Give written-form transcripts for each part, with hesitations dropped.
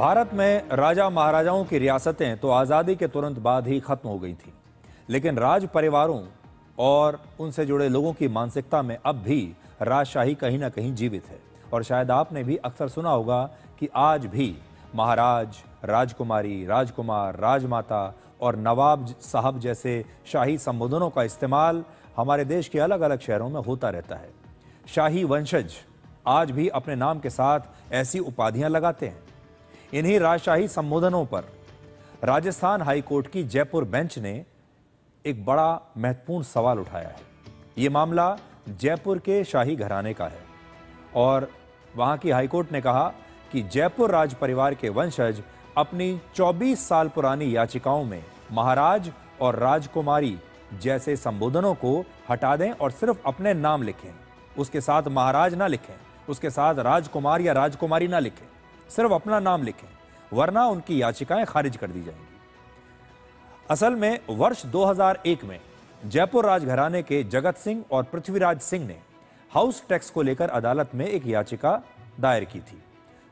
भारत में राजा महाराजाओं की रियासतें तो आज़ादी के तुरंत बाद ही खत्म हो गई थीं, लेकिन राज परिवारों और उनसे जुड़े लोगों की मानसिकता में अब भी राजशाही कहीं ना कहीं जीवित है। और शायद आपने भी अक्सर सुना होगा कि आज भी महाराज, राजकुमारी, राजकुमार, राजमाता और नवाब साहब जैसे शाही संबोधनों का इस्तेमाल हमारे देश के अलग अलग शहरों में होता रहता है। शाही वंशज आज भी अपने नाम के साथ ऐसी उपाधियां लगाते हैं। इन्हीं राजशाही संबोधनों पर राजस्थान हाई कोर्ट की जयपुर बेंच ने एक बड़ा महत्वपूर्ण सवाल उठाया है। ये मामला जयपुर के शाही घराने का है और वहां की हाईकोर्ट ने कहा कि जयपुर राज परिवार के वंशज अपनी 24 साल पुरानी याचिकाओं में महाराज और राजकुमारी जैसे संबोधनों को हटा दें और सिर्फ अपने नाम लिखें। उसके साथ महाराज ना लिखें, उसके साथ राजकुमार या राजकुमारी ना लिखें, सिर्फ अपना नाम लिखें, वरना उनकी याचिकाएं खारिज कर दी जाएंगी। असल में वर्ष 2001 में जयपुर राजघराने के जगत सिंह और पृथ्वीराज सिंह ने हाउस टैक्स को लेकर अदालत में एक याचिका दायर की थी।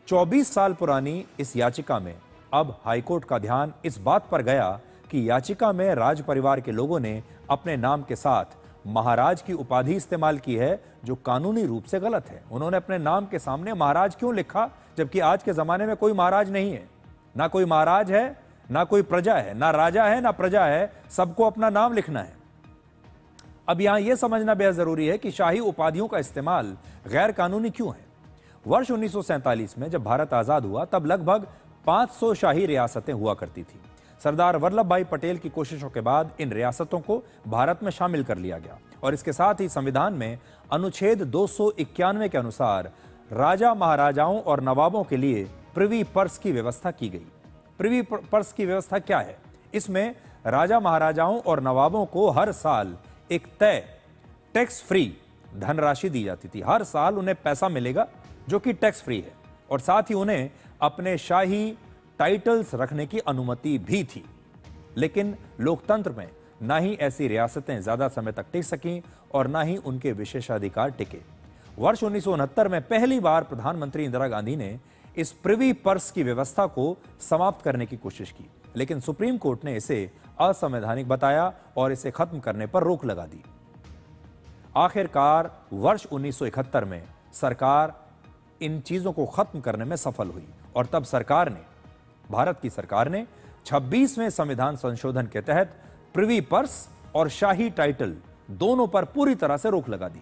24 साल पुरानी इस याचिका में अब हाईकोर्ट का ध्यान इस बात पर गया कि याचिका में राज परिवार के लोगों ने अपने नाम के साथ महाराज की उपाधि इस्तेमाल की है, जो कानूनी रूप से गलत है। उन्होंने अपने नाम के सामने महाराज क्यों लिखा, जबकि आज के जमाने में कोई महाराज नहीं है, ना कोई महाराज है, ना कोई प्रजा है, ना राजा है, ना प्रजा है, सबको अपना नाम लिखना है। अब यहां यह समझना बेहद जरूरी है कि शाही उपाधियों का इस्तेमाल गैर कानूनी क्यों है। वर्ष 1947 में जब भारत आजाद हुआ तब लगभग 500 शाही रियासतें हुआ करती थी। सरदार वल्लभ भाई पटेल की कोशिशों के बाद इन रियासतों को भारत में शामिल कर लिया गया और इसके साथ ही संविधान में अनुच्छेद 291 के अनुसार राजा महाराजाओं और नवाबों के लिए प्रिवी पर्स की व्यवस्था की गई। प्रिवी पर्स की व्यवस्था क्या है? इसमें राजा महाराजाओं और नवाबों को हर साल एक तय टैक्स फ्री धनराशि दी जाती थी। हर साल उन्हें पैसा मिलेगा जो कि टैक्स फ्री है और साथ ही उन्हें अपने शाही टाइटल्स रखने की अनुमति भी थी। लेकिन लोकतंत्र में ना ही ऐसी रियासतें ज्यादा समय तक टिक सकीं और ना ही उनके विशेषाधिकार टिके। वर्ष 1969 में पहली बार प्रधानमंत्री इंदिरा गांधी ने इस प्रिवी पर्स की व्यवस्था को समाप्त करने की कोशिश की, लेकिन सुप्रीम कोर्ट ने इसे असंवैधानिक बताया और इसे खत्म करने पर रोक लगा दी। आखिरकार वर्ष 1971 में सरकार इन चीजों को खत्म करने में सफल हुई और तब भारत की सरकार ने 26वें संविधान संशोधन के तहत प्रिवी पर्स और शाही टाइटल दोनों पर पूरी तरह से रोक लगा दी।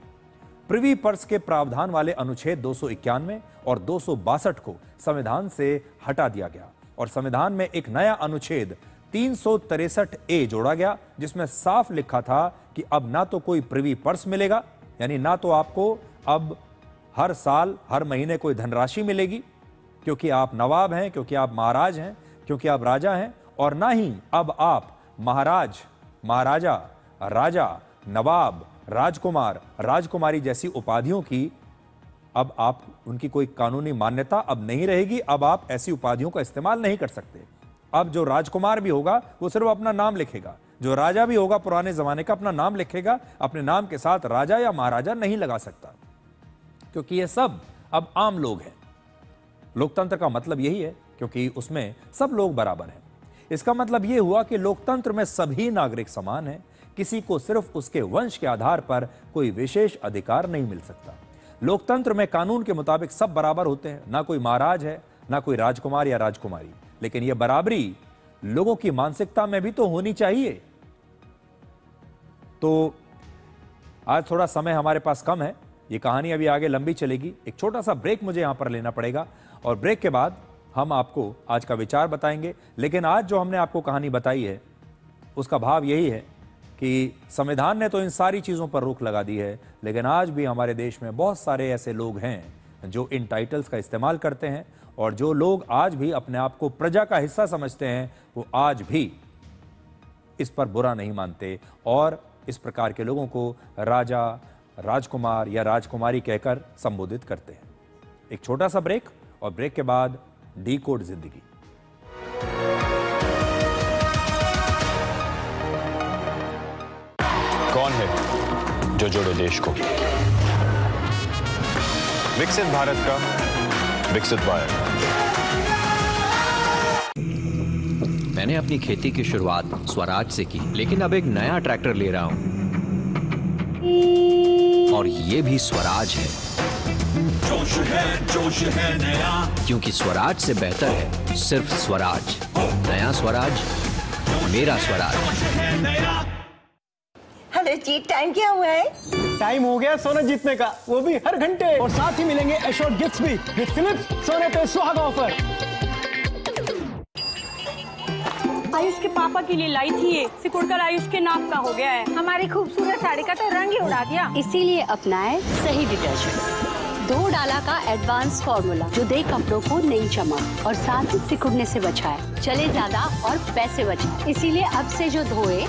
प्रिवी पर्स के प्रावधान वाले अनुच्छेद 291 और 262 को संविधान से हटा दिया गया और संविधान में एक नया अनुच्छेद 363A जोड़ा गया, जिसमें साफ लिखा था कि अब ना तो कोई प्रिवी पर्स मिलेगा, यानी ना तो आपको अब हर साल हर महीने कोई धनराशि मिलेगी क्योंकि आप नवाब हैं, क्योंकि आप महाराज हैं, क्योंकि आप राजा हैं, और ना ही अब आप महाराज, महाराजा, राजा, नवाब, राजकुमार, राजकुमारी जैसी उपाधियों की अब आप उनकी कोई कानूनी मान्यता अब नहीं रहेगी। अब आप ऐसी उपाधियों का इस्तेमाल नहीं कर सकते। अब जो राजकुमार भी होगा वो सिर्फ अपना नाम लिखेगा, जो राजा भी होगा पुराने जमाने का अपना नाम लिखेगा, अपने नाम के साथ राजा या महाराजा नहीं लगा सकता, क्योंकि ये सब अब आम लोग हैं। लोकतंत्र का मतलब यही है, क्योंकि उसमें सब लोग बराबर हैं। इसका मतलब यह हुआ कि लोकतंत्र में सभी नागरिक समान हैं, किसी को सिर्फ उसके वंश के आधार पर कोई विशेष अधिकार नहीं मिल सकता। लोकतंत्र में कानून के मुताबिक सब बराबर होते हैं, ना कोई महाराज है, ना कोई राजकुमार या राजकुमारी। लेकिन यह बराबरी लोगों की मानसिकता में भी तो होनी चाहिए। तो आज थोड़ा समय हमारे पास कम है, ये कहानी अभी आगे लंबी चलेगी। एक छोटा सा ब्रेक मुझे यहां पर लेना पड़ेगा और ब्रेक के बाद हम आपको आज का विचार बताएंगे। लेकिन आज जो हमने आपको कहानी बताई है उसका भाव यही है कि संविधान ने तो इन सारी चीज़ों पर रोक लगा दी है, लेकिन आज भी हमारे देश में बहुत सारे ऐसे लोग हैं जो इन टाइटल्स का इस्तेमाल करते हैं और जो लोग आज भी अपने आप को प्रजा का हिस्सा समझते हैं वो आज भी इस पर बुरा नहीं मानते और इस प्रकार के लोगों को राजा, राजकुमार या राजकुमारी कहकर संबोधित करते हैं। एक छोटा सा ब्रेक और ब्रेक के बाद डी कोड जिंदगी। कौन है जो जोड़े देश को? विकसित भारत का विकसित भारत। मैंने अपनी खेती की शुरुआत स्वराज से की, लेकिन अब एक नया ट्रैक्टर ले रहा हूँ और ये भी स्वराज है। जोश है नया, क्योंकि स्वराज से बेहतर है सिर्फ स्वराज। नया स्वराज, मेरा स्वराज। हेलो जी, टाइम क्या हुआ है? टाइम हो गया सोना जीतने का, वो भी हर घंटे। और साथ ही मिलेंगे एश्योर्ड गिफ्ट्स भी विद फिलिप्स सोने पे सुहागा ऑफर। आयुष के पापा के लिए लाई थी ये, सिकुड़कर आयुष के नाक का हो गया है। हमारी खूबसूरत साड़ी का तो रंग ही उड़ा दिया। इसीलिए अपनाए सही डिटर्जेंट, 2 डाला का एडवांस फॉर्मूला जो दे कपड़ों को नई चमक और साथ ही सिकुड़ने से बचाए, चले ज्यादा और पैसे बचाए। इसीलिए अब से जो धोए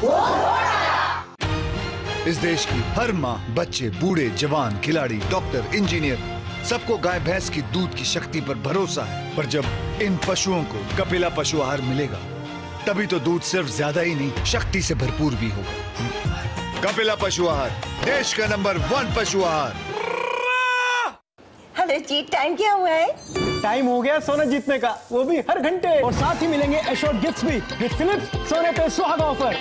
इस देश की हर माँ, बच्चे, बूढ़े, जवान, खिलाड़ी, डॉक्टर, इंजीनियर, सबको गाय भैंस की दूध की शक्ति पर भरोसा है। पर जब इन पशुओं को कपिला पशु आहार मिलेगा, तभी तो दूध सिर्फ ज्यादा ही नहीं, शक्ति से भरपूर भी होगा। कपिला पशु आहार, देश का नंबर 1 पशु आहार। हेलो जी, टाइम क्या हुआ है? टाइम हो गया सोना जीतने का, वो भी हर घंटे। और साथ ही मिलेंगे एश्योर्ड गिफ्ट्स भी विद फिलिप्स सोने पे सुहागा ऑफर।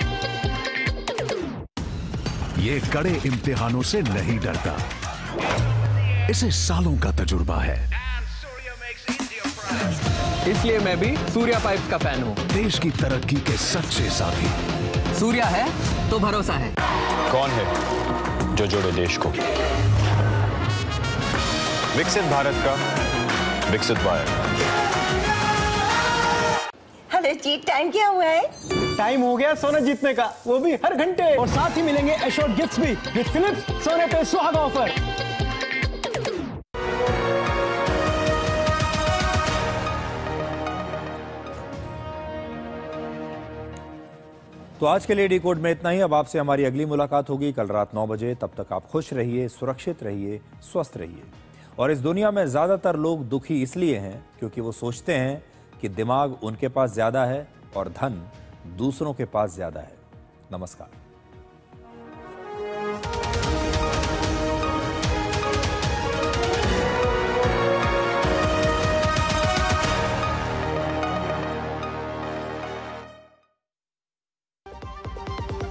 ये कड़े इम्तिहानों से नहीं डरता, इसे सालों का तजुर्बा है। इसलिए मैं भी सूर्या पाइप्स का फैन हूँ। देश की तरक्की के सच्चे साथी। सूर्या है तो भरोसा है। कौन है जो जोड़े देश को? विकसित भारत का विकसित भारत। हेलो जी, टाइम क्या हुआ है? टाइम हो गया सोना जीतने का, वो भी हर घंटे। और साथ ही मिलेंगे एश्योर्ड गिफ्ट्स भी विद फिलिप्स सोने पे सुहागा ऑफर। तो आज के लिए डिकोड में इतना ही। अब आपसे हमारी अगली मुलाकात होगी कल रात 9 बजे। तब तक आप खुश रहिए, सुरक्षित रहिए, स्वस्थ रहिए। और इस दुनिया में ज्यादातर लोग दुखी इसलिए हैं क्योंकि वो सोचते हैं कि दिमाग उनके पास ज्यादा है और धन दूसरों के पास ज्यादा है। नमस्कार।